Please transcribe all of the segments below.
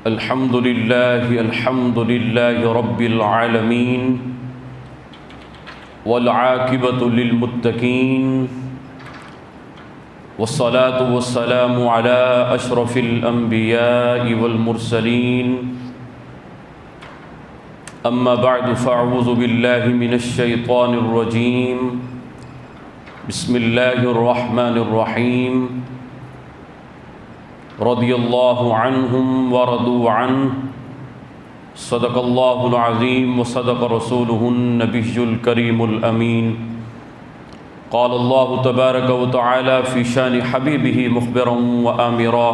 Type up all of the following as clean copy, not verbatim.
الحمد لله رب العالمين والعاقبة للمتقين والصلاة والسلام على أشرف الأنبياء والمرسلين أما بعد فأعوذ بالله من الشيطان الرجيم بسم الله الرحمن الرحيم رضي الله عنهم ورضوا عنه صدق الله العظيم وصدق رسوله النبي الكريم الأمين قال الله تبارك وتعالى في شان حبيبه مخبرا وآمرا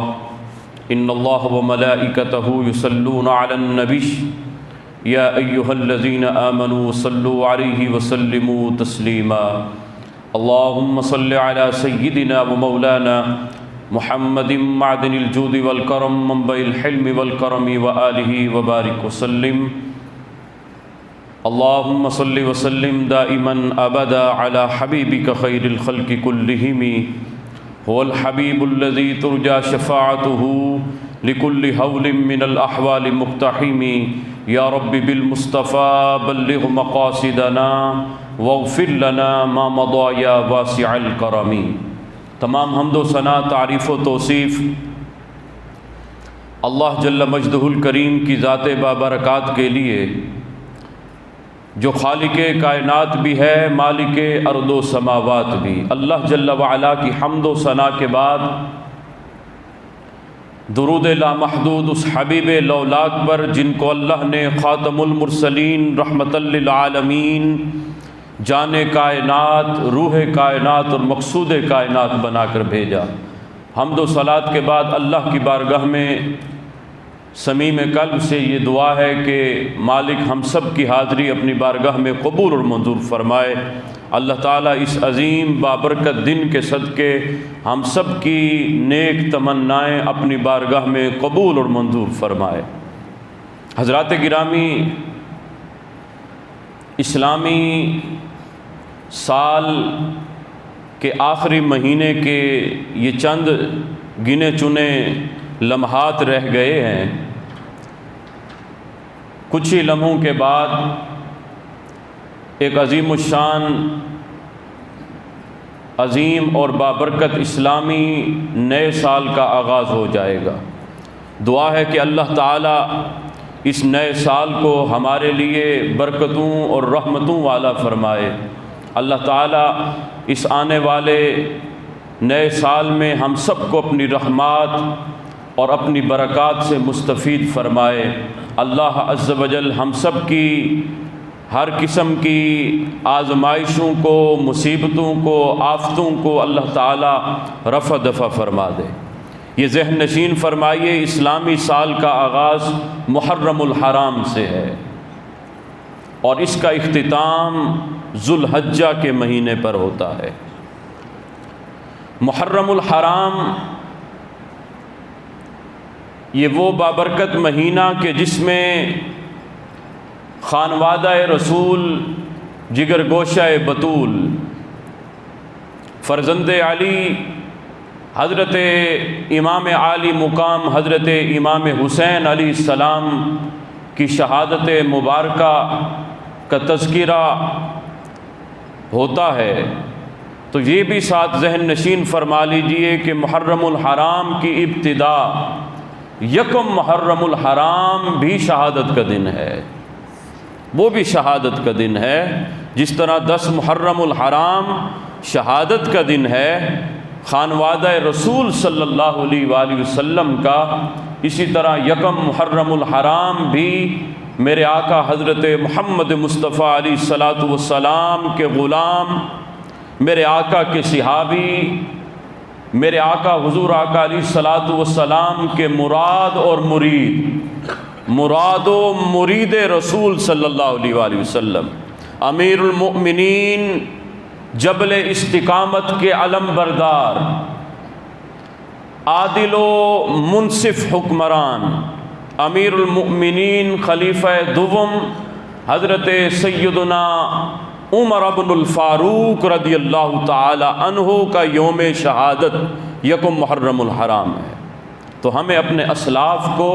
إن الله وملائكته يصلون على النبي يا أيها الذين آمنوا صلوا عليه وسلموا تسليما اللهم صل على سيدنا ومولانا محمد معدن الجود والكرم منبع الحلم والكرم وآله وبارك وسلم اللهم صل وسلم دائما أبدا على حبيبك خير الخلق كلهم هو الحبيب الذي ترجى شفاعته لكل هول من الأحوال مقتحم يا رب بالمصطفى بلغ مقاصدنا واغفر لنا ما مضى يا واسع الكرم۔ تمام حمد و ثنا، تعریف و توصیف اللہ جل مجدہ الکریم کی ذات بابرکات کے لیے جو خالق کائنات بھی ہے، مالک ارض و سماوات بھی۔ اللہ جل وعلا کی حمد و ثنا کے بعد درود لامحدود اس حبیب لولاک پر جن کو اللہ نے خاتم المرسلین رحمت للعالمین، جان کائنات، روح کائنات اور مقصود کائنات بنا کر بھیجا۔ حمد و صلات کے بعد اللہ کی بارگاہ میں صمیم قلب سے یہ دعا ہے کہ مالک ہم سب کی حاضری اپنی بارگاہ میں قبول اور منظور فرمائے۔ اللہ تعالیٰ اس عظیم بابرکت دن کے صدقے ہم سب کی نیک تمنائیں اپنی بارگاہ میں قبول اور منظور فرمائے۔ حضرات گرامی، اسلامی سال کے آخری مہینے کے یہ چند گنے چنے لمحات رہ گئے ہیں۔ کچھ ہی لمحوں کے بعد ایک عظیم الشان، عظیم اور بابرکت اسلامی نئے سال کا آغاز ہو جائے گا۔ دعا ہے کہ اللہ تعالیٰ اس نئے سال کو ہمارے لیے برکتوں اور رحمتوں والا فرمائے۔ اللہ تعالیٰ اس آنے والے نئے سال میں ہم سب کو اپنی رحمات اور اپنی برکات سے مستفید فرمائے۔ اللہ عز و جل ہم سب کی ہر قسم کی آزمائشوں کو، مصیبتوں کو، آفتوں کو اللہ تعالیٰ رفع دفع فرما دے۔ یہ ذہن نشین فرمائیے، اسلامی سال کا آغاز محرم الحرام سے ہے اور اس کا اختتام ذوالحجہ کے مہینے پر ہوتا ہے۔ محرم الحرام یہ وہ بابرکت مہینہ کہ جس میں خانوادہ رسول، جگر گوشہ بطول، فرزند علی حضرت امام عالی مقام حضرت امام حسین علیہ السلام کی شہادت مبارکہ کا تذکرہ ہوتا ہے، تو یہ بھی ساتھ ذہن نشین فرما لیجئے کہ محرم الحرام کی ابتدا یکم محرم الحرام بھی شہادت کا دن ہے، وہ بھی شہادت کا دن ہے۔ جس طرح 10 محرم الحرام شہادت کا دن ہے خانوادہ رسول صلی اللہ علیہ وآلہ وسلم کا، اسی طرح یکم محرم الحرام بھی میرے آقا حضرت محمد مصطفیٰ علیہ الصلاۃ والسلام کے غلام، میرے آقا کے صحابی، میرے آقا حضور آقا علیہ الصلاۃ والسلام کے مراد اور مراد و مرید رسول صلی اللہ علیہ وآلہ وسلم، امیر المؤمنین، جبل استقامت کے علم بردار، عادل و منصف حکمران، امیر المؤمنین خلیفہ دوم حضرت سیدنا عمر بن الفاروق رضی اللہ تعالی عنہ کا یوم شہادت یکم محرم الحرام ہے۔ تو ہمیں اپنے اسلاف کو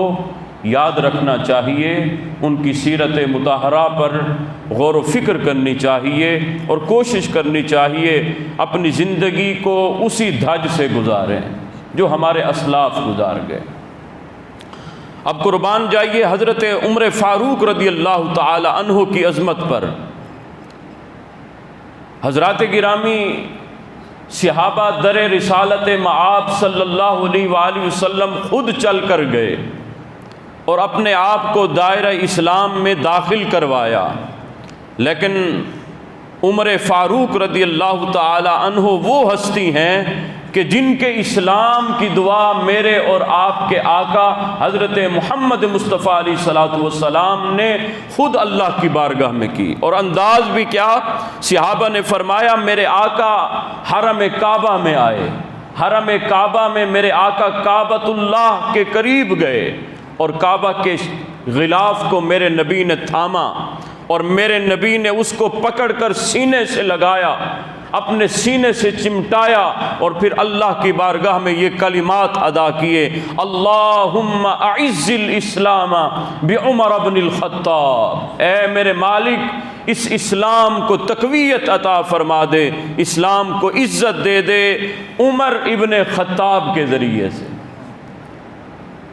یاد رکھنا چاہیے، ان کی سیرت مطہرہ پر غور و فکر کرنی چاہیے اور کوشش کرنی چاہیے اپنی زندگی کو اسی دھج سے گزاریں جو ہمارے اسلاف گزار گئے۔ اب قربان جائیے حضرت عمر فاروق رضی اللہ تعالی عنہ کی عظمت پر۔ حضرات گرامی، صحابہ در رسالت مآب صلی اللہ علیہ وآلہ وسلم خود چل کر گئے اور اپنے آپ کو دائرہ اسلام میں داخل کروایا، لیکن عمر فاروق رضی اللہ تعالی عنہ وہ ہستی ہیں کہ جن کے اسلام کی دعا میرے اور آپ کے آقا حضرت محمد مصطفیٰ علیہ الصلوۃ والسلام نے خود اللہ کی بارگاہ میں کی، اور انداز بھی کیا، صحابہ نے فرمایا میرے آقا حرم کعبہ میں آئے، حرم کعبہ میں میرے آقا کعبۃ اللہ کے قریب گئے اور کعبہ کے غلاف کو میرے نبی نے تھاما اور میرے نبی نے اس کو پکڑ کر سینے سے لگایا، اپنے سینے سے چمٹایا اور پھر اللہ کی بارگاہ میں یہ کلمات ادا کیے، اللہم اعز الاسلام بعمر بن الخطاب، اے میرے مالک اس اسلام کو تقویت عطا فرما دے، اسلام کو عزت دے دے عمر ابن خطاب کے ذریعے سے۔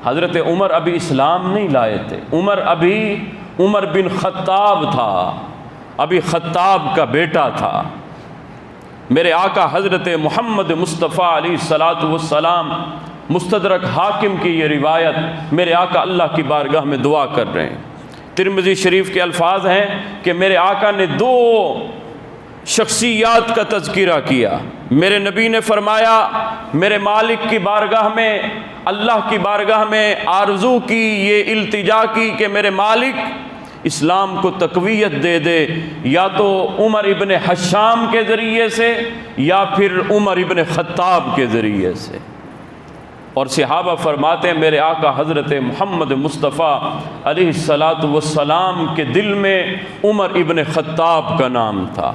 حضرت عمر ابھی اسلام نہیں لائے تھے، عمر بن خطاب تھا، ابھی خطاب کا بیٹا تھا۔ میرے آقا حضرت محمد مصطفیٰ علیہ الصلوۃ والسلام، مستدرک حاکم کی یہ روایت، میرے آقا اللہ کی بارگاہ میں دعا کر رہے ہیں۔ ترمذی شریف کے الفاظ ہیں کہ میرے آقا نے دو شخصیات کا تذکرہ کیا۔ میرے نبی نے فرمایا میرے مالک کی بارگاہ میں، اللہ کی بارگاہ میں آرزو کی، یہ التجا کی کہ میرے مالک اسلام کو تقویت دے دے، یا تو عمر ابن حشام کے ذریعے سے یا پھر عمر ابن خطاب کے ذریعے سے۔ اور صحابہ فرماتے ہیں میرے آقا حضرت محمد مصطفیٰ علیہ الصلوۃ والسلام کے دل میں عمر ابن خطاب کا نام تھا۔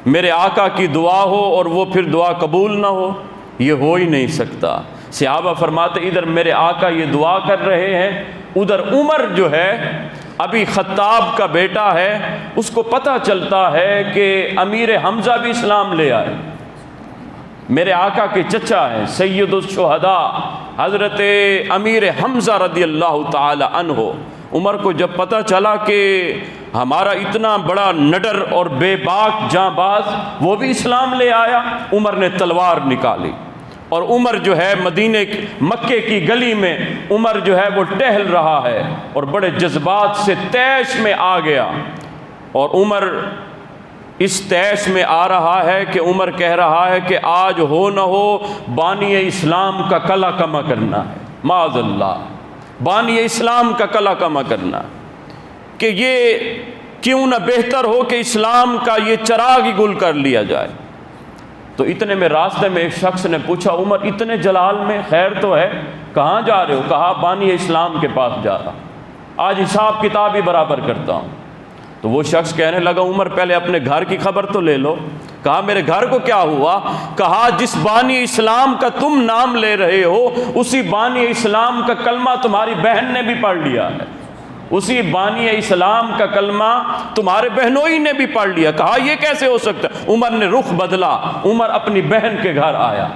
میرے آقا کی دعا ہو اور وہ پھر دعا قبول نہ ہو، یہ ہو ہی نہیں سکتا۔ صحابہ فرماتے ادھر میرے آقا یہ دعا کر رہے ہیں، ادھر عمر جو ہے ابھی خطاب کا بیٹا ہے، اس کو پتہ چلتا ہے کہ امیر حمزہ بھی اسلام لے آئے۔ میرے آقا کے چچا ہیں سید الشہداء حضرت امیر حمزہ رضی اللہ تعالی عنہ۔ عمر کو جب پتہ چلا کہ ہمارا اتنا بڑا نڈر اور بے باک جاں باز وہ بھی اسلام لے آیا، عمر نے تلوار نکالی اور عمر جو ہے مکے کی گلی میں عمر جو ہے وہ ٹہل رہا ہے اور بڑے جذبات سے طیش میں آ گیا، اور عمر اس طیش میں آ رہا ہے کہ عمر کہہ رہا ہے کہ آج ہو نہ ہو بانی اسلام کا کلا کما کرنا ہے، معاذ اللہ، بانی اسلام کا کلا کما کرنا، کہ یہ کیوں نہ بہتر ہو کہ اسلام کا یہ چراغ ہی گل کر لیا جائے۔ تو اتنے میں راستے میں ایک شخص نے پوچھا عمر اتنے جلال میں خیر تو ہے، کہاں جا رہے ہو؟ کہا بانی اسلام کے پاس جا رہا، آج حساب کتاب ہی برابر کرتا ہوں۔ تو وہ شخص کہنے لگا عمر پہلے اپنے گھر کی خبر تو لے لو۔ کہا میرے گھر کو کیا ہوا؟ کہا جس بانی اسلام کا تم نام لے رہے ہو اسی بانی اسلام کا کلمہ تمہاری بہن نے بھی پڑھ لیا ہے، اسی بانی اسلام کا کلمہ تمہارے بہنوئی نے بھی پڑھ لیا۔ کہا یہ کیسے ہو سکتا؟ عمر نے رخ بدلا، عمر اپنی بہن کے گھر آیا،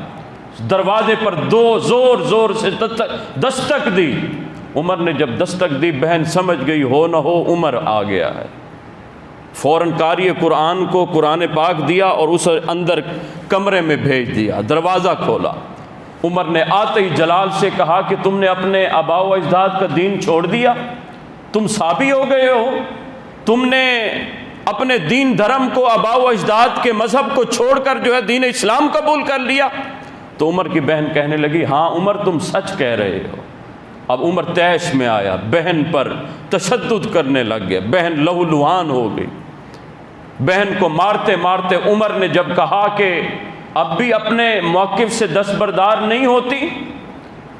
دروازے پر زور زور سے دستک دی۔ عمر نے جب دستک دی بہن سمجھ گئی ہو نہ ہو عمر آ گیا ہے، فوراً قاری قرآن کو قرآن پاک دیا اور اسے اندر کمرے میں بھیج دیا، دروازہ کھولا۔ عمر نے آتے ہی جلال سے کہا کہ تم نے اپنے آباء و اجداد کا دین چھوڑ دیا، تم صابی ہو گئے ہو، تم نے اپنے دین دھرم کو، آباء و اجداد کے مذہب کو چھوڑ کر جو ہے دین اسلام قبول کر لیا۔ تو عمر کی بہن کہنے لگی ہاں عمر تم سچ کہہ رہے ہو۔ اب عمر طیش میں آیا، بہن پر تشدد کرنے لگ گیا، بہن لہو لہان ہو گئی۔ بہن کو مارتے مارتے عمر نے جب کہا کہ اب بھی اپنے موقف سے دستبردار نہیں ہوتی،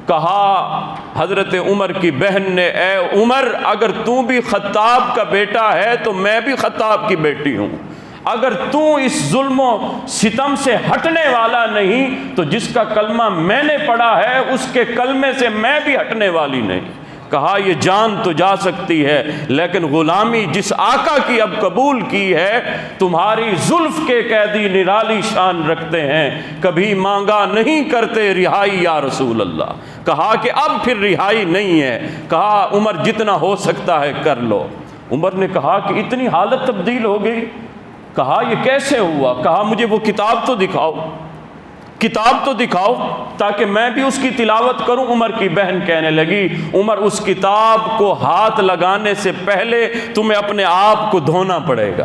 کہا حضرت عمر کی بہن نے اے عمر اگر تو بھی خطاب کا بیٹا ہے تو میں بھی خطاب کی بیٹی ہوں، اگر تو اس ظلم و ستم سے ہٹنے والا نہیں تو جس کا کلمہ میں نے پڑھا ہے اس کے کلمے سے میں بھی ہٹنے والی نہیں۔ کہا یہ جان تو جا سکتی ہے لیکن غلامی جس آقا کی اب قبول کی ہے، تمہاری زلف کے قیدی نرالی شان رکھتے ہیں، کبھی مانگا نہیں کرتے رہائی یا رسول اللہ۔ کہا کہ اب پھر رہائی نہیں ہے، کہا عمر جتنا ہو سکتا ہے کر لو۔ عمر نے کہا کہ اتنی حالت تبدیل ہو گئی؟ کہا یہ کیسے ہوا؟ کہا مجھے وہ کتاب تو دکھاؤ، کتاب تو دکھاؤ تاکہ میں بھی اس کی تلاوت کروں۔ عمر کی بہن کہنے لگی عمر اس کتاب کو ہاتھ لگانے سے پہلے تمہیں اپنے آپ کو دھونا پڑے گا،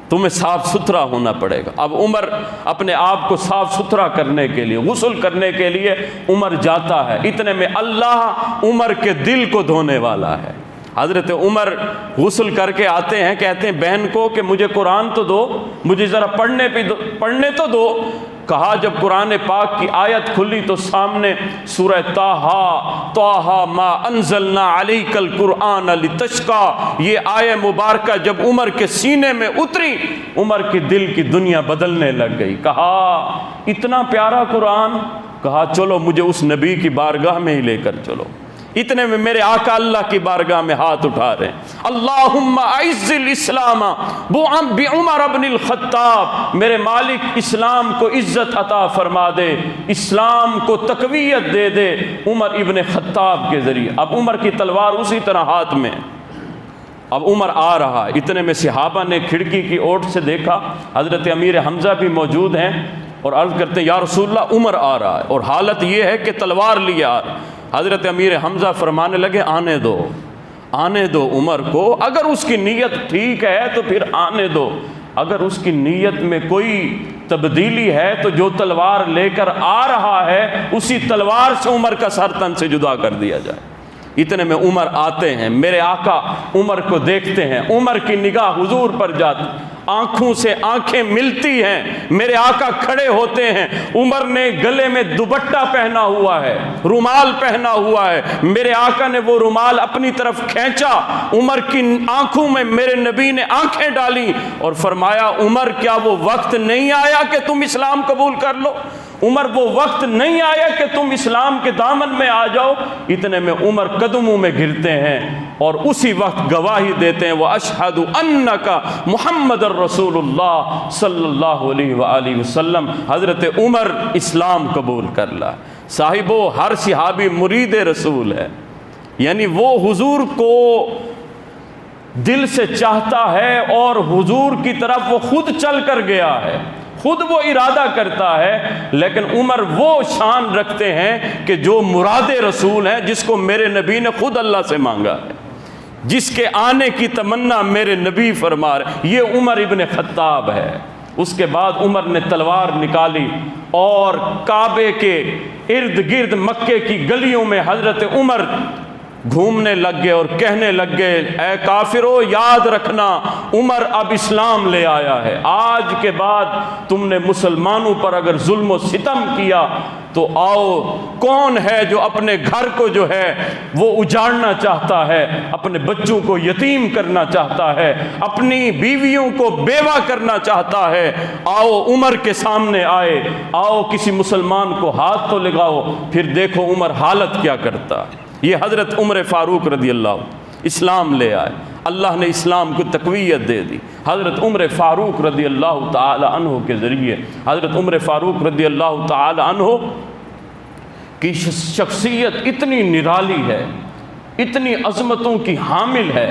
تمہیں صاف ستھرا ہونا پڑے گا۔ اب عمر اپنے آپ کو صاف ستھرا کرنے کے لیے، غسل کرنے کے لیے عمر جاتا ہے، اتنے میں اللہ عمر کے دل کو دھونے والا ہے۔ حضرت عمر غسل کر کے آتے ہیں، کہتے ہیں بہن کو کہ مجھے قرآن تو دو، مجھے ذرا پڑھنے تو دو۔ کہا جب قرآن پاک کی آیت کھلی تو سامنے سورہ طٰہٰ ما انزلنا علیک القرآن لتشقی، یہ آیہ مبارکہ جب عمر کے سینے میں اتری، عمر کے دل کی دنیا بدلنے لگ گئی۔ کہا اتنا پیارا قرآن، کہا چلو مجھے اس نبی کی بارگاہ میں ہی لے کر چلو۔ اتنے میں میرے آقا اللہ کی بارگاہ میں ہاتھ اٹھا رہے ہیں، اللہم اعز الاسلام بعمر ابن الخطاب، میرے مالک اسلام کو عزت عطا فرما دے، اسلام کو تقویت دے دے عمر ابن خطاب کے ذریعے۔ اب عمر کی تلوار اسی طرح ہاتھ میں، اب عمر آ رہا ہے۔ اتنے میں صحابہ نے کھڑکی کی اوٹ سے دیکھا، حضرت امیر حمزہ بھی موجود ہیں اور عرض کرتے ہیں یا رسول اللہ عمر آ رہا ہے، اور حالت یہ ہے کہ تلوار لیے آ رہا ہے۔ حضرت امیر حمزہ فرمانے لگے آنے دو عمر کو، اگر اس کی نیت ٹھیک ہے تو پھر آنے دو، اگر اس کی نیت میں کوئی تبدیلی ہے تو جو تلوار لے کر آ رہا ہے اسی تلوار سے عمر کا سر تن سے جدا کر دیا جائے۔ اتنے میں عمر آتے ہیں، میرے آقا عمر کو دیکھتے ہیں، عمر کی نگاہ حضور پر جاتی، آنکھوں سے آنکھیں ملتی ہیں، میرے آقا کھڑے ہوتے ہیں، عمر نے گلے میں دوپٹہ پہنا ہوا ہے، رومال پہنا ہوا ہے، میرے آقا نے وہ رومال اپنی طرف کھینچا، عمر کی آنکھوں میں میرے نبی نے آنکھیں ڈالی اور فرمایا عمر کیا وہ وقت نہیں آیا کہ تم اسلام قبول کر لو؟ عمر وہ وقت نہیں آیا کہ تم اسلام کے دامن میں آ جاؤ؟ اتنے میں عمر قدموں میں گرتے ہیں اور اسی وقت گواہی دیتے ہیں وَأَشْهَدُ أَنَّكَ محمد رسول اللہ صلی اللہ علیہ وآلہ وسلم۔ حضرت عمر اسلام قبول کر لا۔ صاحبو ہر صحابی مرید رسول ہے، یعنی وہ حضور کو دل سے چاہتا ہے اور حضور کی طرف وہ خود چل کر گیا ہے، خود وہ ارادہ کرتا ہے، لیکن عمر وہ شان رکھتے ہیں کہ جو مراد رسول ہیں، جس کو میرے نبی نے خود اللہ سے مانگا ہے، جس کے آنے کی تمنا میرے نبی فرما رہے، یہ عمر ابن خطاب ہے۔ اس کے بعد عمر نے تلوار نکالی اور کعبے کے ارد گرد مکے کی گلیوں میں حضرت عمر گھومنے لگ گئے اور کہنے لگ گئے اے کافرو یاد رکھنا عمر اب اسلام لے آیا ہے، آج کے بعد تم نے مسلمانوں پر اگر ظلم و ستم کیا تو آؤ، کون ہے جو اپنے گھر کو جو ہے وہ اجاڑنا چاہتا ہے، اپنے بچوں کو یتیم کرنا چاہتا ہے، اپنی بیویوں کو بیوہ کرنا چاہتا ہے، آؤ عمر کے سامنے آئے، آؤ کسی مسلمان کو ہاتھ تو لگاؤ، پھر دیکھو عمر حالت کیا کرتا۔ یہ حضرت عمر فاروق رضی اللہ اسلام لے آئے، اللہ نے اسلام کو تقویت دے دی۔ حضرت عمر فاروق رضی اللہ تعالی عنہ کے ذریعے، حضرت عمر فاروق رضی اللہ تعالی عنہ کی شخصیت اتنی نرالی ہے، اتنی عظمتوں کی حامل ہے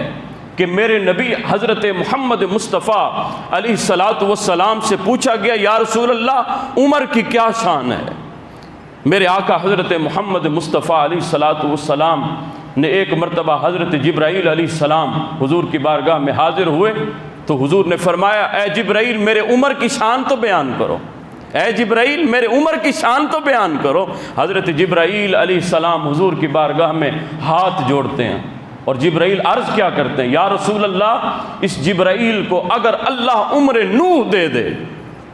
کہ میرے نبی حضرت محمد مصطفیٰ علیہ السلام سے پوچھا گیا یا رسول اللہ عمر کی کیا شان ہے؟ میرے آقا حضرت محمد مصطفیٰ علیہ السلام نے ایک مرتبہ حضرت جبرائیل علیہ السلام حضور کی بارگاہ میں حاضر ہوئے تو حضور نے فرمایا اے جبرائیل میرے عمر کی شان تو بیان کرو، اے جبرائیل میرے عمر کی شان تو بیان کرو۔ حضرت جبرائیل علیہ السلام حضور کی بارگاہ میں ہاتھ جوڑتے ہیں اور جبرائیل عرض کیا کرتے ہیں یا رسول اللہ اس جبرائیل کو اگر اللہ عمر نوح دے دے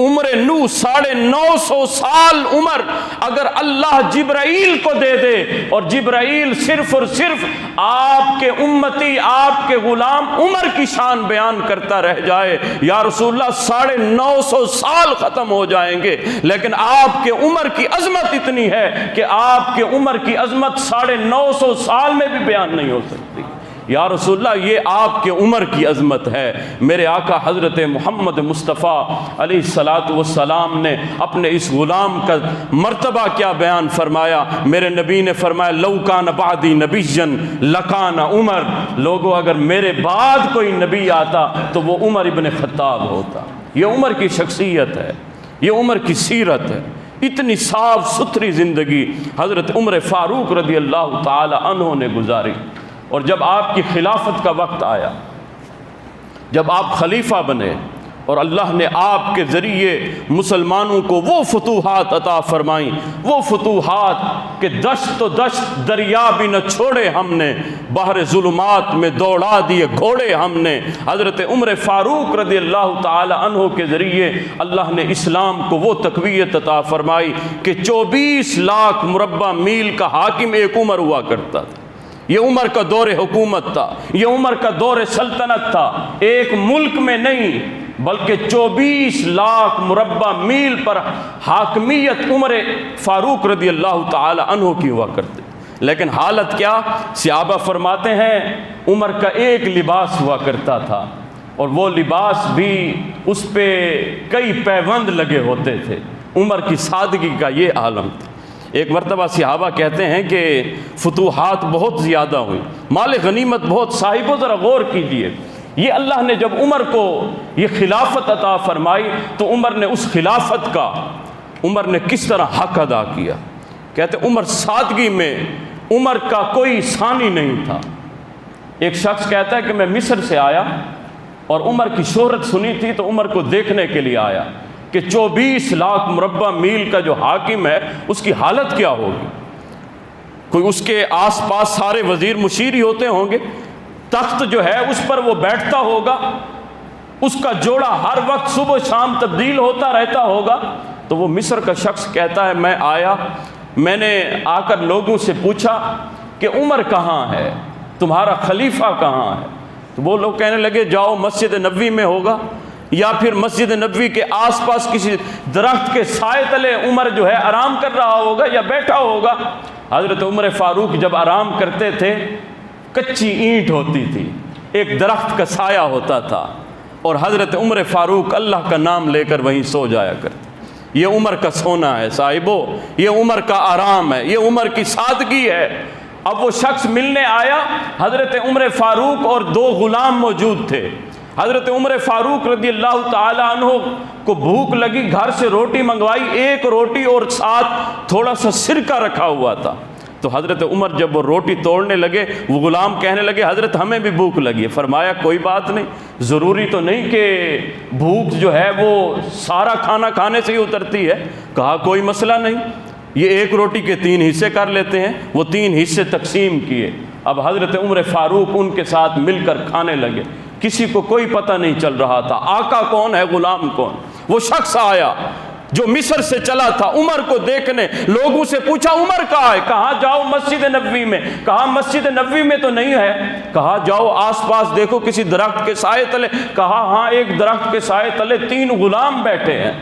عمر نو 950 سال عمر اگر اللہ جبرائیل کو دے دے اور جبرائیل صرف اور صرف آپ کے امتی، آپ کے غلام عمر کی شان بیان کرتا رہ جائے، یا رسول اللہ 950 سال ختم ہو جائیں گے، لیکن آپ کے عمر کی عظمت اتنی ہے کہ آپ کے عمر کی عظمت 950 سال میں بھی بیان نہیں ہو سکتی۔ یا رسول اللہ یہ آپ کے عمر کی عظمت ہے۔ میرے آقا حضرت محمد مصطفیٰ علیہ الصلاۃ والسلام نے اپنے اس غلام کا مرتبہ کیا بیان فرمایا؟ میرے نبی نے فرمایا لو کان بعدی نبیا لکان عمر، لوگوں اگر میرے بعد کوئی نبی آتا تو وہ عمر ابن خطاب ہوتا۔ یہ عمر کی شخصیت ہے، یہ عمر کی سیرت ہے۔ اتنی صاف ستھری زندگی حضرت عمر فاروق رضی اللہ تعالی عنہ نے گزاری، اور جب آپ کی خلافت کا وقت آیا، جب آپ خلیفہ بنے اور اللہ نے آپ کے ذریعے مسلمانوں کو وہ فتوحات عطا فرمائیں، وہ فتوحات کہ دشت تو دشت دریا بھی نہ چھوڑے ہم نے، بحر ظلمات میں دوڑا دیے گھوڑے ہم نے، حضرت عمر فاروق رضی اللہ تعالی عنہ کے ذریعے اللہ نے اسلام کو وہ تقویت عطا فرمائی کہ 24 لاکھ مربع میل کا حاکم ایک عمر ہوا کرتا تھا۔ یہ عمر کا دور حکومت تھا، یہ عمر کا دور سلطنت تھا، ایک ملک میں نہیں بلکہ 24 لاکھ مربع میل پر حاکمیت عمر فاروق رضی اللہ تعالی عنہ کی ہوا کرتے۔ لیکن حالت کیا؟ صحابہ فرماتے ہیں عمر کا ایک لباس ہوا کرتا تھا، اور وہ لباس بھی اس پہ کئی پیوند لگے ہوتے تھے۔ عمر کی سادگی کا یہ عالم تھا۔ ایک مرتبہ صحابہ کہتے ہیں کہ فتوحات بہت زیادہ ہوئی، مال غنیمت بہت صاحب، و ذرا غور کیجئے، یہ اللہ نے جب عمر کو یہ خلافت عطا فرمائی تو عمر نے اس خلافت کا عمر نے کس طرح حق ادا کیا۔ کہتے عمر سادگی میں عمر کا کوئی ثانی نہیں تھا۔ ایک شخص کہتا ہے کہ میں مصر سے آیا اور عمر کی شہرت سنی تھی تو عمر کو دیکھنے کے لیے آیا کہ 24 لاکھ مربع میل کا جو حاکم ہے اس کی حالت کیا ہوگی۔ کوئی اس کے آس پاس سارے وزیر مشیر ہی ہوتے ہوں گے، تخت جو ہے اس پر وہ بیٹھتا ہوگا، اس کا جوڑا ہر وقت صبح شام تبدیل ہوتا رہتا ہوگا۔ تو وہ مصر کا شخص کہتا ہے میں آیا، میں نے آ کر لوگوں سے پوچھا کہ عمر کہاں ہے، تمہارا خلیفہ کہاں ہے؟ تو وہ لوگ کہنے لگے جاؤ مسجد نبوی میں ہوگا، یا پھر مسجد نبوی کے آس پاس کسی درخت کے سائے تلے عمر جو ہے آرام کر رہا ہوگا یا بیٹھا ہوگا۔ حضرت عمر فاروق جب آرام کرتے تھے کچی اینٹ ہوتی تھی، ایک درخت کا سایہ ہوتا تھا، اور حضرت عمر فاروق اللہ کا نام لے کر وہیں سو جایا کرتے۔ یہ عمر کا سونا ہے صاحبو، یہ عمر کا آرام ہے، یہ عمر کی سادگی ہے۔ اب وہ شخص ملنے آیا، حضرت عمر فاروق اور 2 غلام موجود تھے۔ حضرت عمر فاروق رضی اللہ تعالی عنہ کو بھوک لگی، گھر سے روٹی منگوائی، ایک روٹی اور ساتھ تھوڑا سا سرکہ رکھا ہوا تھا۔ تو حضرت عمر جب وہ روٹی توڑنے لگے، وہ غلام کہنے لگے حضرت ہمیں بھی بھوک لگی ہے۔ فرمایا کوئی بات نہیں، ضروری تو نہیں کہ بھوک جو ہے وہ سارا کھانا کھانے سے ہی اترتی ہے۔ کہا کوئی مسئلہ نہیں، یہ ایک روٹی کے 3 حصے کر لیتے ہیں۔ وہ 3 حصے تقسیم کیے۔ اب حضرت عمر فاروق ان کے ساتھ مل کر کھانے لگے۔ کسی کو کوئی پتہ نہیں چل رہا تھا آقا کون ہے، غلام کون۔ وہ شخص آیا جو مصر سے چلا تھا عمر کو دیکھنے، لوگوں سے پوچھا عمر کہاں ہے؟ کہا جاؤ مسجد نبوی میں۔ کہا مسجد نبوی میں تو نہیں ہے۔ کہا جاؤ آس پاس دیکھو کسی درخت کے سائے تلے۔ کہا ہاں ایک درخت کے سائے تلے 3 غلام بیٹھے ہیں۔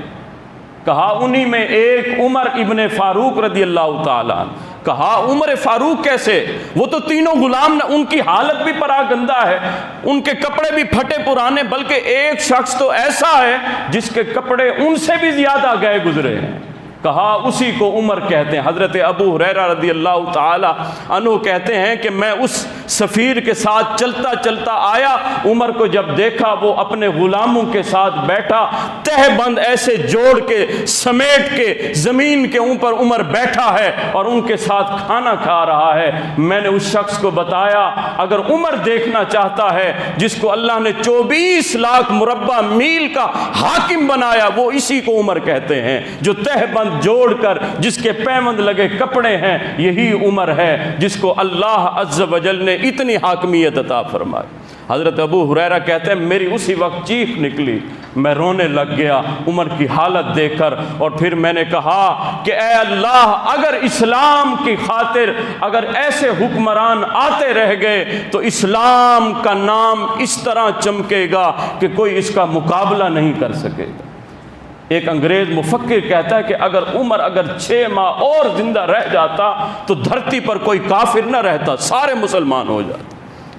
کہا انہی میں ایک عمر ابن فاروق رضی اللہ تعالیٰ عنہ۔ کہا عمر فاروق کیسے؟ وہ تو 3 غلام، ان کی حالت بھی پراگندہ ہے، ان کے کپڑے بھی پھٹے پرانے، بلکہ ایک شخص تو ایسا ہے جس کے کپڑے ان سے بھی زیادہ گئے گزرے ہیں۔ کہا اسی کو عمر کہتے ہیں۔ حضرت ابو ہریرہ رضی اللہ تعالی عنہ کہتے ہیں کہ میں اس سفیر کے ساتھ چلتا چلتا آیا، عمر کو جب دیکھا وہ اپنے غلاموں کے ساتھ بیٹھا، تہ بند ایسے جوڑ کے سمیٹ کے زمین کے اوپر عمر بیٹھا ہے اور ان کے ساتھ کھانا کھا رہا ہے۔ میں نے اس شخص کو بتایا اگر عمر دیکھنا چاہتا ہے جس کو اللہ نے 24 لاکھ مربع میل کا حاکم بنایا، وہ اسی کو عمر کہتے ہیں، جو تہ بند جوڑ کر جس کے پیوند لگے کپڑے ہیں، یہی عمر ہے جس کو اللہ عز و جل نے اتنی حاکمیت عطا فرمائی۔ حضرت ابو ہریرہ کہتے ہیں میری اسی وقت چیخ نکلی، میں رونے لگ گیا عمر کی حالت دیکھ کر، اور پھر میں نے کہا کہ اے اللہ، اگر اسلام کی خاطر اگر ایسے حکمران آتے رہ گئے تو اسلام کا نام اس طرح چمکے گا کہ کوئی اس کا مقابلہ نہیں کر سکے گا۔ ایک انگریز مفکر کہتا ہے کہ اگر 6 ماہ اور زندہ رہ جاتا تو دھرتی پر کوئی کافر نہ رہتا، سارے مسلمان ہو جاتے،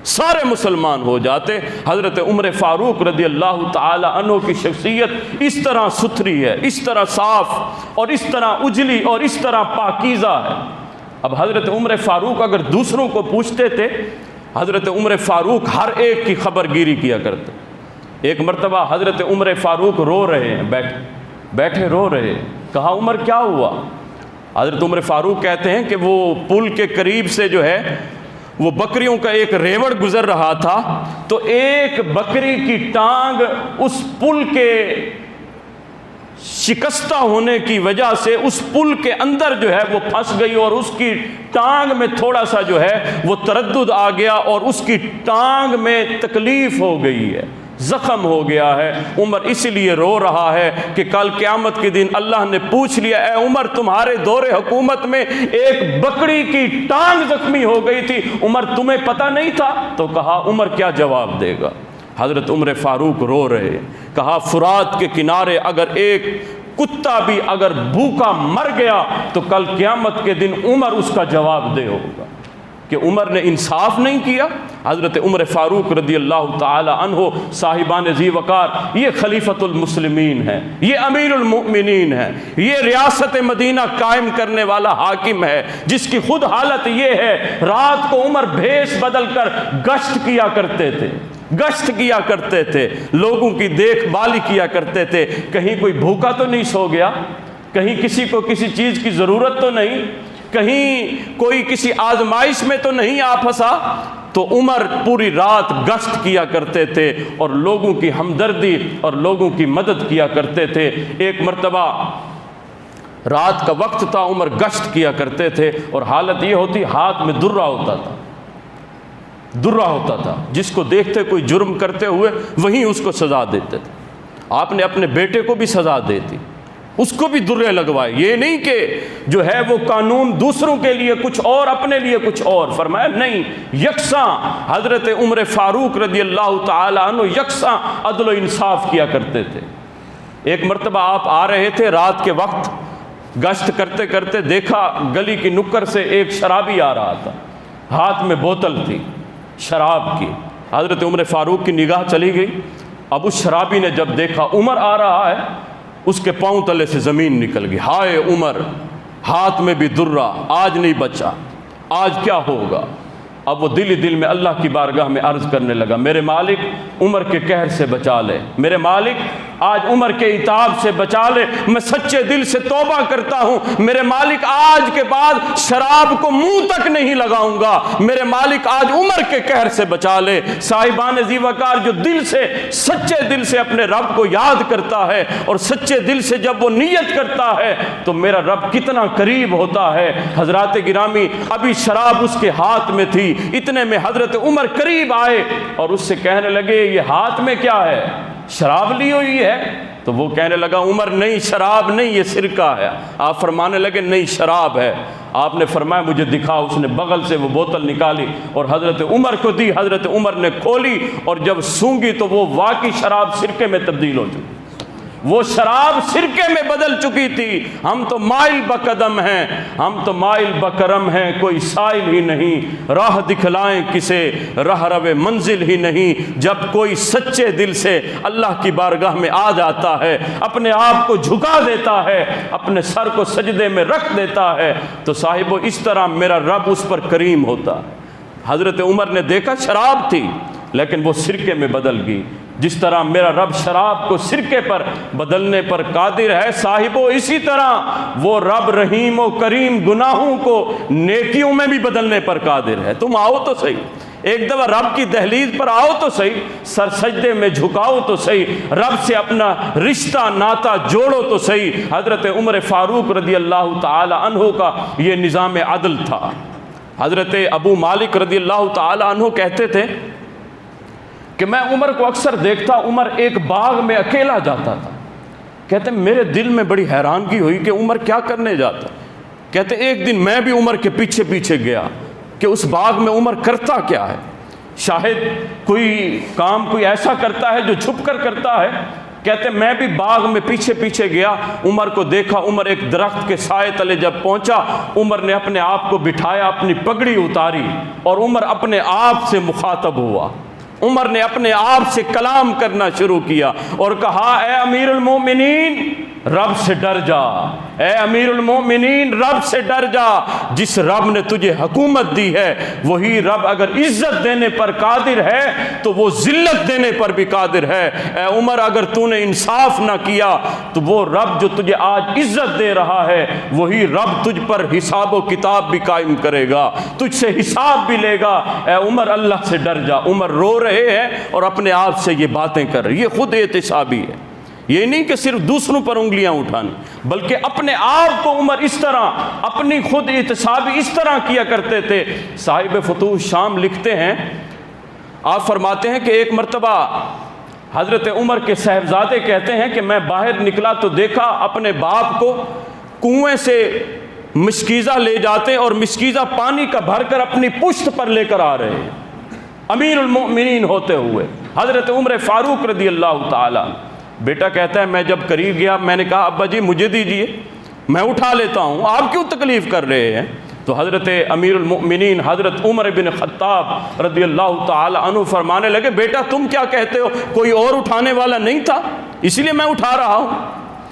سارے مسلمان ہو جاتے۔ حضرت عمر فاروق رضی اللہ تعالی عنہ کی شخصیت اس طرح ستھری ہے، اس طرح صاف اور اس طرح اجلی اور اس طرح پاکیزہ ہے۔ اب حضرت عمر فاروق اگر دوسروں کو پوچھتے تھے، حضرت عمر فاروق ہر ایک کی خبر گیری کیا کرتے۔ ایک مرتبہ حضرت عمر فاروق رو رہے ہیں، بیٹھے رو رہے، کہا عمر کیا ہوا؟ حضرت عمر فاروق کہتے ہیں کہ وہ پل کے قریب سے جو ہے وہ بکریوں کا ایک ریوڑ گزر رہا تھا، تو ایک بکری کی ٹانگ اس پل کے شکستہ ہونے کی وجہ سے اس پل کے اندر جو ہے وہ پھنس گئی، اور اس کی ٹانگ میں تھوڑا سا جو ہے وہ تردد آ گیا، اور اس کی ٹانگ میں تکلیف ہو گئی ہے، زخم ہو گیا ہے۔ عمر اس لیے رو رہا ہے کہ کل قیامت کے دن اللہ نے پوچھ لیا، اے عمر تمہارے دور حکومت میں ایک بکری کی ٹانگ زخمی ہو گئی تھی، عمر تمہیں پتہ نہیں تھا؟ تو کہا عمر کیا جواب دے گا؟ حضرت عمر فاروق رو رہے، کہا فرات کے کنارے اگر ایک کتا بھی اگر بھوکا مر گیا تو کل قیامت کے دن عمر اس کا جواب دے ہوگا کہ عمر نے انصاف نہیں کیا۔ حضرت عمر فاروق رضی اللہ تعالی عنہ صاحبان ذی وقار، یہ خلیفۃ المسلمین ہے، یہ امیر المؤمنین ہے، یہ ریاست مدینہ قائم کرنے والا حاکم ہے، جس کی خود حالت یہ ہے رات کو عمر بھیس بدل کر گشت کیا کرتے تھے، لوگوں کی دیکھ بھال کیا کرتے تھے، کہیں کوئی بھوکا تو نہیں سو گیا، کہیں کسی کو کسی چیز کی ضرورت تو نہیں، کہیں کوئی کسی آزمائش میں تو نہیں آ پھنسا۔ تو عمر پوری رات گشت کیا کرتے تھے اور لوگوں کی ہمدردی اور لوگوں کی مدد کیا کرتے تھے۔ ایک مرتبہ رات کا وقت تھا، عمر گشت کیا کرتے تھے، اور حالت یہ ہوتی ہاتھ میں درہ ہوتا تھا، جس کو دیکھتے کوئی جرم کرتے ہوئے وہیں اس کو سزا دیتے تھے۔ آپ نے اپنے بیٹے کو بھی سزا دی تھی، اس کو بھی درے لگوائے، یہ نہیں کہ جو ہے وہ قانون دوسروں کے لیے کچھ اور اپنے لیے کچھ اور، فرمایا نہیں، یکساں حضرت عمر فاروق رضی اللہ تعالی عنہ یکساں عدل و انصاف کیا کرتے تھے۔ ایک مرتبہ آپ آ رہے تھے رات کے وقت، گشت کرتے کرتے دیکھا گلی کی نکر سے ایک شرابی آ رہا تھا، ہاتھ میں بوتل تھی شراب کی۔ حضرت عمر فاروق کی نگاہ چلی گئی، اب اس شرابی نے جب دیکھا عمر آ رہا ہے، اس کے پاؤں تلے سے زمین نکل گئی، ہائے عمر، ہاتھ میں بھی درہ، آج نہیں بچا، آج کیا ہوگا؟ اب وہ دل ہی دل میں اللہ کی بارگاہ میں عرض کرنے لگا، میرے مالک عمر کے قہر سے بچا لے، میرے مالک آج عمر کے عتاب سے بچا لے، میں سچے دل سے توبہ کرتا ہوں، میرے مالک آج کے بعد شراب کو منہ تک نہیں لگاؤں گا، میرے مالک آج عمر کے قہر سے بچا لے۔ صاحبان ذی وقار جو دل سے سچے دل سے اپنے رب کو یاد کرتا ہے اور سچے دل سے جب وہ نیت کرتا ہے تو میرا رب کتنا قریب ہوتا ہے۔ حضرات گرامی، ابھی شراب اس کے ہاتھ میں تھی، اتنے میں حضرت عمر قریب آئے اور اس سے کہنے لگے یہ ہاتھ میں کیا ہے؟ شراب لی ہوئی ہے؟ تو وہ کہنے لگا عمر نہیں، شراب نہیں، یہ سرکہ ہے۔ آپ فرمانے لگے نہیں شراب ہے۔ آپ نے فرمایا مجھے دکھا، اس نے بغل سے وہ بوتل نکالی اور حضرت عمر کو دی، حضرت عمر نے کھولی اور جب سونگھی تو وہ واقعی شراب سرکے میں تبدیل ہو چکی، وہ شراب سرکے میں بدل چکی تھی۔ ہم تو مائل بقدم ہیں، ہم تو مائل بکرم ہیں، کوئی سائل ہی نہیں، راہ دکھلائیں کسے راہ رو منزل ہی نہیں۔ جب کوئی سچے دل سے اللہ کی بارگاہ میں آ جاتا ہے، اپنے آپ کو جھکا دیتا ہے، اپنے سر کو سجدے میں رکھ دیتا ہے، تو صاحبو اس طرح میرا رب اس پر کریم ہوتا ہے۔ حضرت عمر نے دیکھا شراب تھی لیکن وہ سرکے میں بدل گئی، جس طرح میرا رب شراب کو سرکے پر بدلنے پر قادر ہے، صاحبو اسی طرح وہ رب رحیم و کریم گناہوں کو نیکیوں میں بھی بدلنے پر قادر ہے۔ تم آؤ تو صحیح، ایک دفعہ رب کی دہلیز پر آؤ تو صحیح، سر سجدے میں جھکاؤ تو صحیح، رب سے اپنا رشتہ ناتا جوڑو تو صحیح۔ حضرت عمر فاروق رضی اللہ تعالی عنہ کا یہ نظام عدل تھا۔ حضرت ابو مالک رضی اللہ تعالی عنہ کہتے تھے کہ میں عمر کو اکثر دیکھتا، عمر ایک باغ میں اکیلا جاتا تھا۔ کہتے میرے دل میں بڑی حیرانگی ہوئی کہ عمر کیا کرنے جاتا۔ کہتے ایک دن میں بھی عمر کے پیچھے پیچھے گیا کہ اس باغ میں عمر کرتا کیا ہے، شاید کوئی کام کوئی ایسا کرتا ہے جو چھپ کر کرتا ہے۔ کہتے میں بھی باغ میں پیچھے پیچھے گیا، عمر کو دیکھا، عمر ایک درخت کے سائے تلے جب پہنچا، عمر نے اپنے آپ کو بٹھایا، اپنی پگڑی اتاری اور عمر اپنے آپ سے مخاطب ہوا۔ عمر نے اپنے آپ سے کلام کرنا شروع کیا اور کہا اے امیر المومنین رب سے ڈر جا، اے امیر المومنین رب سے ڈر جا، جس رب نے تجھے حکومت دی ہے وہی رب اگر عزت دینے پر قادر ہے تو وہ ذلت دینے پر بھی قادر ہے۔ اے عمر اگر تو نے انصاف نہ کیا تو وہ رب جو تجھے آج عزت دے رہا ہے وہی رب تجھ پر حساب و کتاب بھی قائم کرے گا، تجھ سے حساب بھی لے گا۔ اے عمر اللہ سے ڈر جا۔ عمر رو رہے ہیں اور اپنے آپ سے یہ باتیں کر رہے، یہ خود احتسابی ہے۔ یہ نہیں کہ صرف دوسروں پر انگلیاں اٹھانی، بلکہ اپنے آپ کو عمر اس طرح اپنی خود احتسابی اس طرح کیا کرتے تھے۔ صاحب فتوح شام لکھتے ہیں، آپ فرماتے ہیں کہ ایک مرتبہ حضرت عمر کے صاحبزادے کہتے ہیں کہ میں باہر نکلا تو دیکھا اپنے باپ کو کنویں سے مشکیزہ لے جاتے اور مشکیزہ پانی کا بھر کر اپنی پشت پر لے کر آ رہے ہیں، امیر المؤمنین ہوتے ہوئے حضرت عمر فاروق رضی اللہ تعالیٰ۔ بیٹا کہتا ہے میں جب قریب گیا میں نے کہا ابا جی مجھے دیجئے، میں اٹھا لیتا ہوں، آپ کیوں تکلیف کر رہے ہیں؟ تو حضرت امیر المؤمنین حضرت عمر بن خطاب رضی اللہ تعالی عنہ فرمانے لگے بیٹا تم کیا کہتے ہو، کوئی اور اٹھانے والا نہیں تھا اس لیے میں اٹھا رہا ہوں؟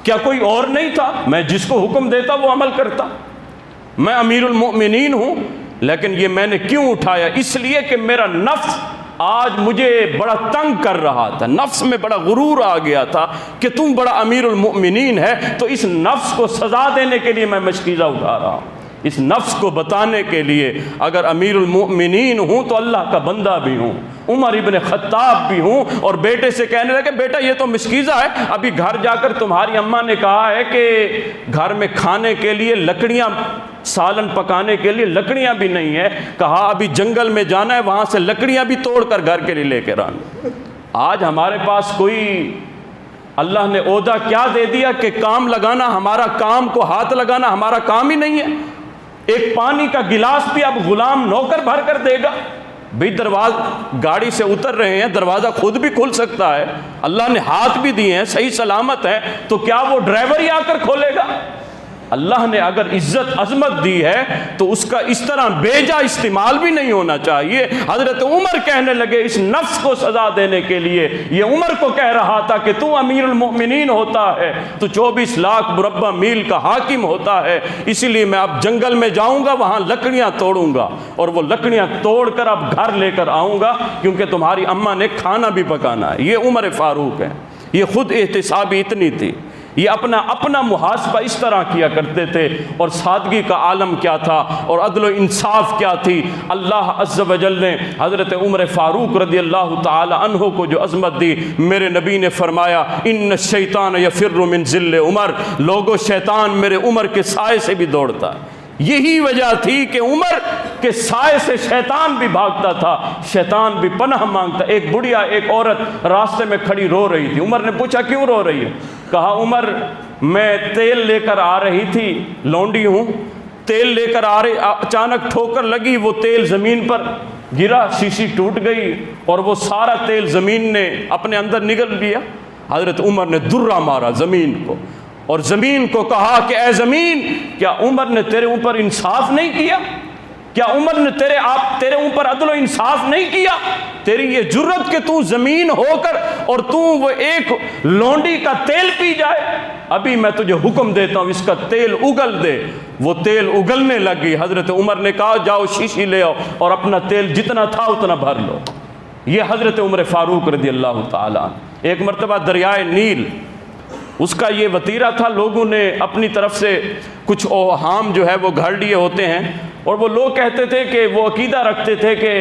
کیا کوئی اور نہیں تھا؟ میں جس کو حکم دیتا وہ عمل کرتا، میں امیر المؤمنین ہوں، لیکن یہ میں نے کیوں اٹھایا؟ اس لیے کہ میرا نفس آج مجھے بڑا تنگ کر رہا تھا، نفس میں بڑا غرور آ گیا تھا کہ تم بڑا امیر المؤمنین ہے، تو اس نفس کو سزا دینے کے لیے میں مشکیزہ اٹھا رہا ہوں، اس نفس کو بتانے کے لیے اگر امیر المؤمنین ہوں تو اللہ کا بندہ بھی ہوں، عمر ابن خطاب بھی ہوں۔ اور بیٹے سے کہنے لگے بیٹا یہ تو مشکیزہ ہے، ابھی گھر جا کر تمہاری اماں نے کہا ہے کہ گھر میں کھانے کے لیے لکڑیاں، سالن پکانے کے لیے لکڑیاں بھی نہیں ہے، کہا ابھی جنگل میں جانا ہے وہاں سے لکڑیاں بھی توڑ کر گھر کے لیے لے کر آنا۔ آج ہمارے پاس کوئی اللہ نے عہدہ کیا دے دیا کہ کام لگانا، ہمارا کام کو ہاتھ لگانا ہمارا کام ہی نہیں ہے۔ ایک پانی کا گلاس بھی اب غلام نوکر بھر کر دے گا؟ بھی دروازہ گاڑی سے اتر رہے ہیں، دروازہ خود بھی کھل سکتا ہے، اللہ نے ہاتھ بھی دیے ہیں، صحیح سلامت ہے، تو کیا وہ ڈرائیور ہی آ کر کھولے گا؟ اللہ نے اگر عزت عظمت دی ہے تو اس کا اس طرح بیجا استعمال بھی نہیں ہونا چاہیے۔ حضرت عمر کہنے لگے اس نفس کو سزا دینے کے لیے، یہ عمر کو کہہ رہا تھا کہ تو امیر المؤمنین ہوتا ہے، تو 24 لاکھ مربع میل کا حاکم ہوتا ہے، اسی لیے میں اب جنگل میں جاؤں گا، وہاں لکڑیاں توڑوں گا اور وہ لکڑیاں توڑ کر اب گھر لے کر آؤں گا، کیونکہ تمہاری اماں نے کھانا بھی پکانا ہے۔ یہ عمر فاروق ہے، یہ خود احتسابی اتنی تھی، یہ اپنا محاسبہ اس طرح کیا کرتے تھے، اور سادگی کا عالم کیا تھا اور عدل و انصاف کیا تھی۔ اللہ عز و جل نے حضرت عمر فاروق رضی اللہ تعالی عنہ کو جو عظمت دی، میرے نبی نے فرمایا ان الشیطان یفر من ذل عمر، لوگو شیطان میرے عمر کے سائے سے بھی دوڑتا ہے۔ یہی وجہ تھی کہ عمر کے سائے سے شیطان بھی بھاگتا تھا، شیطان بھی پناہ مانگتا۔ ایک بڑھیا ایک عورت راستے میں کھڑی رو رہی تھی، عمر نے پوچھا کیوں رو رہی ہے؟ کہا عمر میں تیل لے کر آ رہی تھی، لونڈی ہوں، تیل لے کر آ رہی، اچانک ٹھوکر لگی، وہ تیل زمین پر گرا، شیشی ٹوٹ گئی اور وہ سارا تیل زمین نے اپنے اندر نگل لیا۔ حضرت عمر نے درہ مارا زمین کو اور زمین کو کہا کہ اے زمین، کیا عمر نے تیرے اوپر انصاف نہیں کیا؟ کیا عمر نے تیرے اوپر عدل و انصاف نہیں کیا؟ تیری یہ جرت کہ تو زمین ہو کر اور تو وہ ایک لونڈی کا تیل پی جائے؟ ابھی میں تجھے حکم دیتا ہوں اس کا تیل اگل دے۔ وہ تیل اگلنے لگی، حضرت عمر نے کہا جاؤ شیشی لے آؤ اور اپنا تیل جتنا تھا اتنا بھر لو۔ یہ حضرت عمر فاروق رضی اللہ تعالیٰ عنہ۔ ایک مرتبہ دریائے نیل، اس کا یہ وتیرہ تھا، لوگوں نے اپنی طرف سے کچھ اوہام جو ہے وہ گھڑ لیے ہوتے ہیں، اور وہ لوگ کہتے تھے کہ وہ عقیدہ رکھتے تھے کہ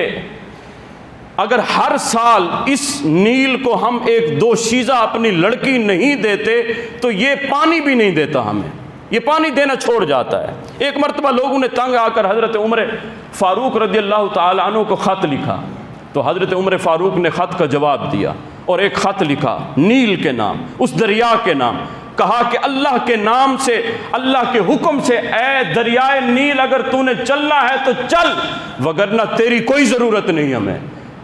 اگر ہر سال اس نیل کو ہم ایک دوشیزہ اپنی لڑکی نہیں دیتے تو یہ پانی بھی نہیں دیتا، ہمیں یہ پانی دینا چھوڑ جاتا ہے۔ ایک مرتبہ لوگوں نے تنگ آ کر حضرت عمر فاروق رضی اللہ تعالی عنہ کو خط لکھا تو حضرت عمر فاروق نے خط کا جواب دیا اور ایک خط لکھا نیل کے نام، اس دریا کے نام، کہا کہ اللہ کے نام سے، اللہ کے حکم سے، اے دریائے نیل اگر تو نے چلنا ہے تو چل، وگرنہ تیری کوئی ضرورت نہیں ہمیں۔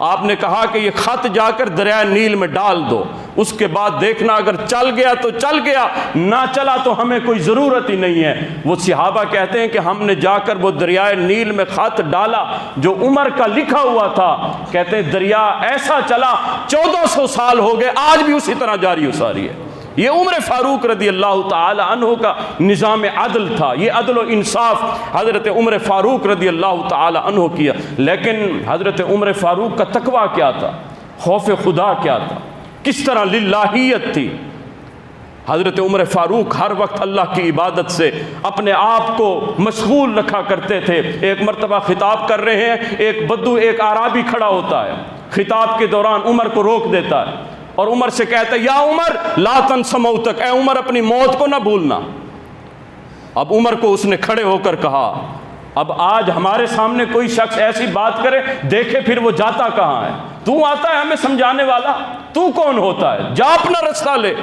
آپ نے کہا کہ یہ خط جا کر دریائے نیل میں ڈال دو، اس کے بعد دیکھنا اگر چل گیا تو چل گیا، نہ چلا تو ہمیں کوئی ضرورت ہی نہیں ہے۔ وہ صحابہ کہتے ہیں کہ ہم نے جا کر وہ دریائے نیل میں خط ڈالا جو عمر کا لکھا ہوا تھا، کہتے ہیں دریا ایسا چلا 1400 سال ہو گئے، آج بھی اسی طرح جاری و ساری ہے۔ یہ عمر فاروق رضی اللہ تعالی عنہ کا نظام عدل تھا، یہ عدل و انصاف حضرت عمر فاروق رضی اللہ تعالی عنہ کیا۔ لیکن حضرت عمر فاروق کا تقویٰ کیا تھا، خوف خدا کیا تھا، کس طرح للہیت تھی۔ حضرت عمر فاروق ہر وقت اللہ کی عبادت سے اپنے آپ کو مشغول رکھا کرتے تھے۔ ایک مرتبہ خطاب کر رہے ہیں، ایک بدو، ایک اعرابی کھڑا ہوتا ہے، خطاب کے دوران عمر کو روک دیتا ہے اور عمر سے کہتا ہے یا عمر لا تنس موتک، اے عمر اپنی موت کو نہ بھولنا۔ اب عمر کو اس نے کھڑے ہو کر کہا، اب آج ہمارے سامنے کوئی شخص ایسی بات کرے، دیکھے پھر وہ جاتا کہاں ہے، تو آتا ہے ہمیں سمجھانے والا، تو کون ہوتا ہے، جا اپنا رستہ لے۔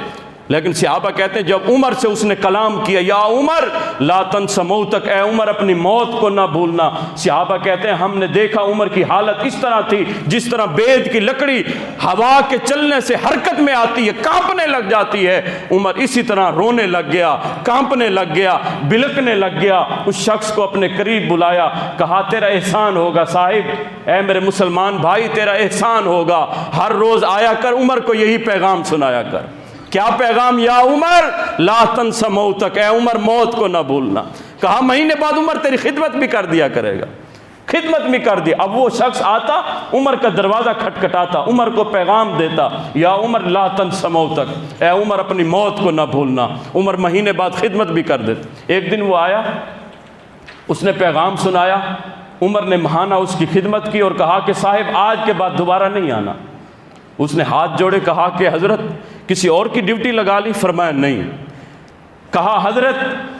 لیکن صحابہ کہتے ہیں جب عمر سے اس نے کلام کیا یا عمر لا تنس موتک، اے عمر اپنی موت کو نہ بھولنا، صحابہ کہتے ہیں ہم نے دیکھا عمر کی حالت اس طرح تھی جس طرح بید کی لکڑی ہوا کے چلنے سے حرکت میں آتی ہے، کانپنے لگ جاتی ہے، عمر اسی طرح رونے لگ گیا، کانپنے لگ گیا، بلکنے لگ گیا۔ اس شخص کو اپنے قریب بلایا، کہا تیرا احسان ہوگا صاحب، اے میرے مسلمان بھائی تیرا احسان ہوگا، ہر روز آیا کر عمر کو یہی پیغام سنایا کر۔ کیا پیغام؟ یا عمر لا تنس موتک، اے عمر موت کو نہ بھولنا۔ کہا مہینے بعد عمر تیری خدمت بھی کر دیا کرے گا، خدمت بھی کر دی۔ اب وہ شخص آتا، عمر کا دروازہ کھٹکھٹاتا، عمر کو پیغام دیتا یا عمر لا تنس موتک، اے عمر اپنی موت کو نہ بھولنا۔ عمر مہینے بعد خدمت بھی کر دیتا۔ ایک دن وہ آیا، اس نے پیغام سنایا، عمر نے ماہانہ اس کی خدمت کی اور کہا کہ صاحب آج کے بعد دوبارہ نہیں آنا۔ اس نے ہاتھ جوڑے، کہا کہ حضرت کسی اور کی ڈیوٹی لگا لی؟ فرمایا نہیں۔ کہا حضرت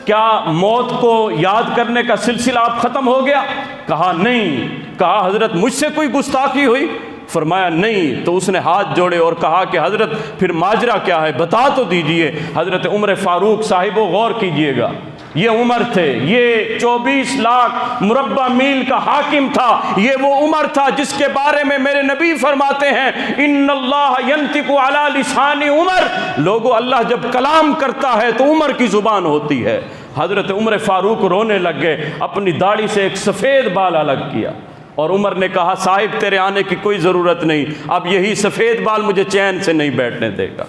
کیا موت کو یاد کرنے کا سلسلہ آپ ختم ہو گیا؟ کہا نہیں۔ کہا حضرت مجھ سے کوئی گستاخی ہوئی؟ فرمایا نہیں۔ تو اس نے ہاتھ جوڑے اور کہا کہ حضرت پھر ماجرا کیا ہے، بتا تو دیجئے۔ حضرت عمر فاروق صاحب غور کیجئے گا، یہ عمر تھے، یہ 24 لاکھ مربع میل کا حاکم تھا، یہ وہ عمر تھا جس کے بارے میں میرے نبی فرماتے ہیں ان اللہ ینطق علی لسان عمر، لوگو اللہ جب کلام کرتا ہے تو عمر کی زبان ہوتی ہے۔ حضرت عمر فاروق رونے لگ گئے، اپنی داڑھی سے ایک سفید بال الگ کیا اور عمر نے کہا صاحب تیرے آنے کی کوئی ضرورت نہیں، اب یہی سفید بال مجھے چین سے نہیں بیٹھنے دے گا،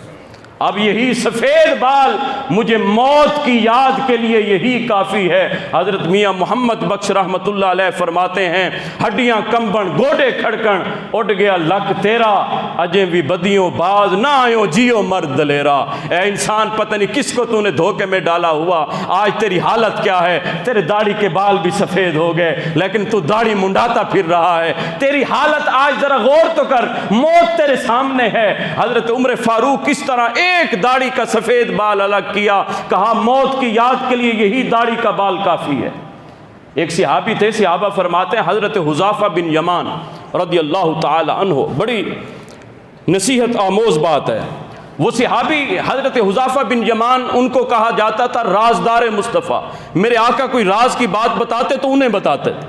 اب یہی سفید بال مجھے موت کی یاد کے لیے یہی کافی ہے۔ حضرت میاں محمد بخش رحمت اللہ علیہ فرماتے ہیں ہڈیاں کمبن گوڑے کھڑکن اٹھ گیا لک تیرا، اجیں بھی بدیوں باز نہ آئیو جیو مرد دلیرا۔ اے انسان پتہ نہیں کس کو تو نے دھوکے میں ڈالا ہوا، آج تیری حالت کیا ہے، تیرے داڑھی کے بال بھی سفید ہو گئے لیکن تو داڑھی منڈاتا پھر رہا ہے، تیری حالت آج ذرا غور تو کر، موت تیرے سامنے ہے۔ حضرت عمر فاروق کس طرح ایک داڑھی کا سفید بال الگ کیا، کہا موت کی یاد کے لیے یہی داڑھی کا بال کافی ہے۔ ایک صحابی تھے، صحابہ فرماتے ہیں حضرت حذیفہ بن یمان رضی اللہ تعالی عنہ، بڑی نصیحت آموز بات ہے، وہ صحابی حضرت حذیفہ بن یمان، ان کو کہا جاتا تھا رازدار مصطفیٰ، میرے آقا کوئی راز کی بات بتاتے تو انہیں بتاتے تھے،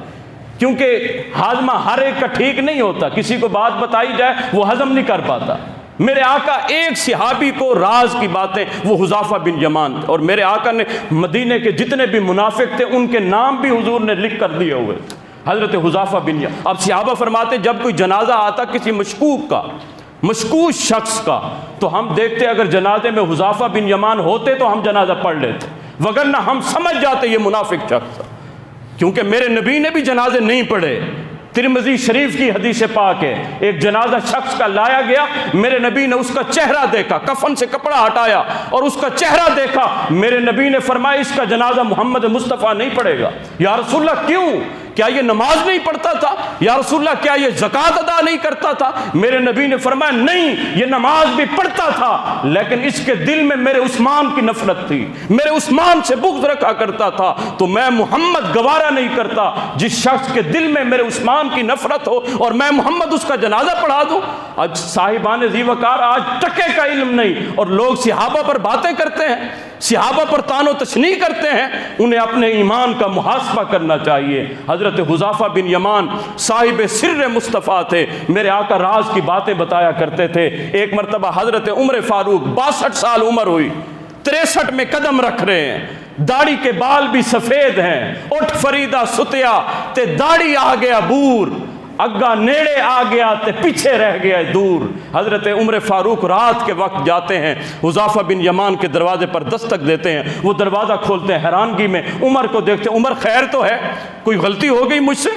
کیونکہ ہاضمہ ہر ایک کا ٹھیک نہیں ہوتا، کسی کو بات بتائی جائے وہ ہضم نہیں کر پاتا۔ میرے آقا ایک صحابی کو راز کی باتیں، وہ حذیفہ بن یمان تھے، اور میرے آقا نے مدینے کے جتنے بھی منافق تھے ان کے نام بھی حضور نے لکھ کر دیے ہوئے، حضرت حذیفہ بن یمان۔ اب صحابہ فرماتے جب کوئی جنازہ آتا کسی مشکوک کا، مشکوک شخص کا، تو ہم دیکھتے اگر جنازے میں حذیفہ بن یمان ہوتے تو ہم جنازہ پڑھ لیتے، وگرنہ ہم سمجھ جاتے یہ منافق شخص، کیونکہ میرے نبی نے بھی جنازے نہیں پڑھے۔ ترمذی شریف کی حدیث پاک ہے، ایک جنازہ شخص کا لایا گیا، میرے نبی نے اس کا چہرہ دیکھا، کفن سے کپڑا ہٹایا اور اس کا چہرہ دیکھا، میرے نبی نے فرمایا اس کا جنازہ محمد مصطفیٰ نہیں پڑھے گا۔ یا رسول اللہ کیوں؟ کیا یہ نماز نہیں پڑھتا تھا؟ یا رسول اللہ کیا یہ زکوٰۃ ادا نہیں کرتا تھا؟ میرے نبی نے فرمایا نہیں، یہ نماز بھی پڑھتا تھا لیکن اس کے دل میں میرے عثمان کی نفرت تھی، میرے عثمان سے بغض رکھا کرتا تھا، تو میں محمد گوارا نہیں کرتا جس شخص کے دل میں میرے عثمان کی نفرت ہو اور میں محمد اس کا جنازہ پڑھا دوں۔ آج صاحبان ذی وقار آج ٹکے کا علم نہیں اور لوگ صحابہ پر باتیں کرتے ہیں، صحابہ پر طعن و تشنیع کرتے ہیں، انہیں اپنے ایمان کا محاسبہ کرنا چاہیے۔ حضرت حذیفہ بن یمان صاحب سر مصطفیٰ تھے، میرے آقا راز کی باتیں بتایا کرتے تھے۔ ایک مرتبہ حضرت عمر فاروق 62 سال عمر ہوئی، 63 میں قدم رکھ رہے ہیں، داڑھی کے بال بھی سفید ہیں، اٹھ فریدہ ستیا تے داڑھی آ گیا بور، اگا نیڑے آ گیا تے پیچھے رہ گیا دور۔ حضرت عمر فاروق رات کے وقت جاتے ہیں، حذیفہ بن یمان کے دروازے پر دستک دیتے ہیں، وہ دروازہ کھولتے ہیں، حیرانگی میں عمر کو دیکھتے ہیں، عمر خیر تو ہے، کوئی غلطی ہو گئی مجھ سے؟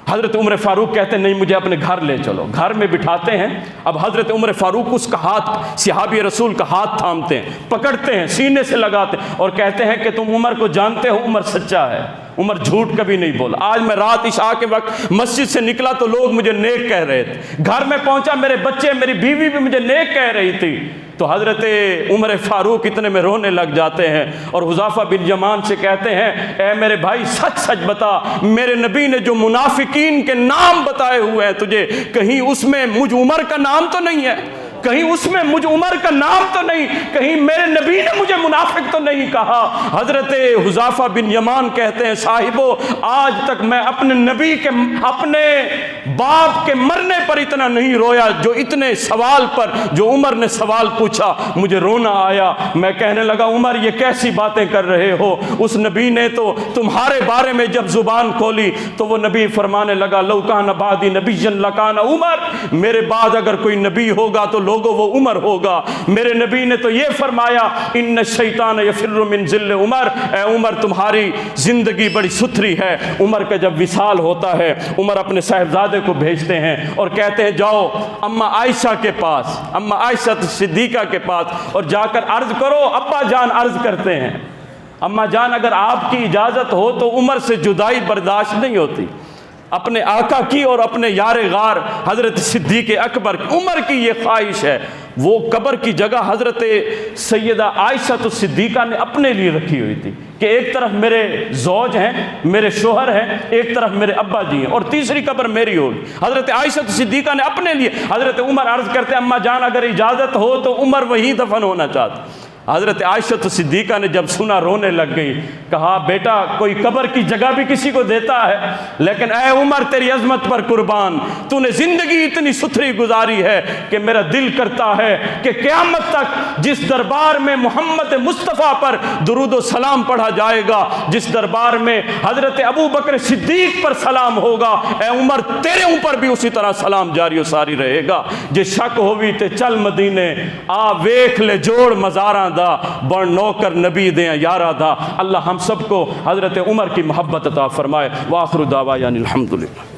حضرت عمر فاروق کہتے ہیں نہیں مجھے اپنے گھر لے چلو، گھر میں بٹھاتے ہیں۔ اب حضرت عمر فاروق اس کا ہاتھ، صحابی رسول کا ہاتھ تھامتے ہیں، پکڑتے ہیں، سینے سے لگاتے ہیں اور کہتے ہیں کہ تم عمر کو جانتے ہو، عمر سچا ہے، عمر جھوٹ کبھی نہیں بولا۔ آج میں رات عشاء کے وقت مسجد سے نکلا تو لوگ مجھے نیک کہہ رہے تھے، گھر میں پہنچا میرے بچے میری بیوی بھی مجھے نیک کہہ رہی تھی۔ تو حضرت عمر فاروق اتنے میں رونے لگ جاتے ہیں اور حذیفہ بن یمان سے کہتے ہیں اے میرے بھائی سچ سچ بتا، میرے نبی نے جو منافقین کے نام بتائے ہوئے ہیں تجھے، کہیں اس میں مجھ عمر کا نام تو نہیں ہے؟ کہیں اس میں مجھ عمر کا نام تو نہیں؟ کہیں میرے نبی نے مجھے منافق تو نہیں کہا؟ حضرت حذیفہ بن یمان کہتے ہیں صاحبو آج تک میں اپنے نبی کے، اپنے باپ کے مرنے پر اتنا نہیں رویا جو اتنے سوال پر جو عمر نے سوال پوچھا مجھے رونا آیا۔ میں کہنے لگا عمر یہ کیسی باتیں کر رہے ہو؟ اس نبی نے تو تمہارے بارے میں جب زبان کھولی تو وہ نبی فرمانے لگا لو کان بعدی نبی لکان عمر، میرے بعد اگر کوئی نبی ہوگا تو لوگوں وہ عمر ہوگا۔ میرے نبی نے تو یہ فرمایا ان الشیطان یفر من ذل عمر، اے عمر تمہاری زندگی بڑی ستھری ہے۔ عمر کا جب وصال ہوتا ہے عمر اپنے صاحبزادے کو بھیجتے ہیں اور کہتے ہیں جاؤ اما عائشہ کے پاس، اما عائشہ صدیقہ کے پاس اور جا کر عرض کرو۔ ابا جان عرض کرتے ہیں اما جان اگر آپ کی اجازت ہو تو عمر سے جدائی برداشت نہیں ہوتی، اپنے آقا کی اور اپنے یار غار حضرت صدیق اکبر عمر کی یہ خواہش ہے۔ وہ قبر کی جگہ حضرت سیدہ عائشہ صدیقہ نے اپنے لیے رکھی ہوئی تھی کہ ایک طرف میرے زوج ہیں، میرے شوہر ہیں، ایک طرف میرے ابا جی ہیں اور تیسری قبر میری ہوگی۔ حضرت عائشہ صدیقہ نے اپنے لیے، حضرت عمر عرض کرتے ہیں اما جان اگر اجازت ہو تو عمر وہیں دفن ہونا چاہتے۔ حضرت عائشہ صدیقہ نے جب سنا رونے لگ گئی، کہا بیٹا کوئی قبر کی جگہ بھی کسی کو دیتا ہے، لیکن اے عمر تیری عظمت پر قربان، تو نے زندگی اتنی ستھری گزاری ہے کہ میرا دل کرتا ہے کہ قیامت تک جس دربار میں محمد مصطفیٰ پر درود و سلام پڑھا جائے گا، جس دربار میں حضرت ابو بکر صدیق پر سلام ہوگا، اے عمر تیرے اوپر بھی اسی طرح سلام جاری و ساری رہے گا۔ جے شک ہووی تے چل مدینے آ ویکھ لے جوڑ مزاراں دا، بڑ نوکر نبی دیاں یارا دا۔ اللہ ہم سب کو حضرت عمر کی محبت عطا فرمائے۔ وآخر دعوانا الحمدللہ۔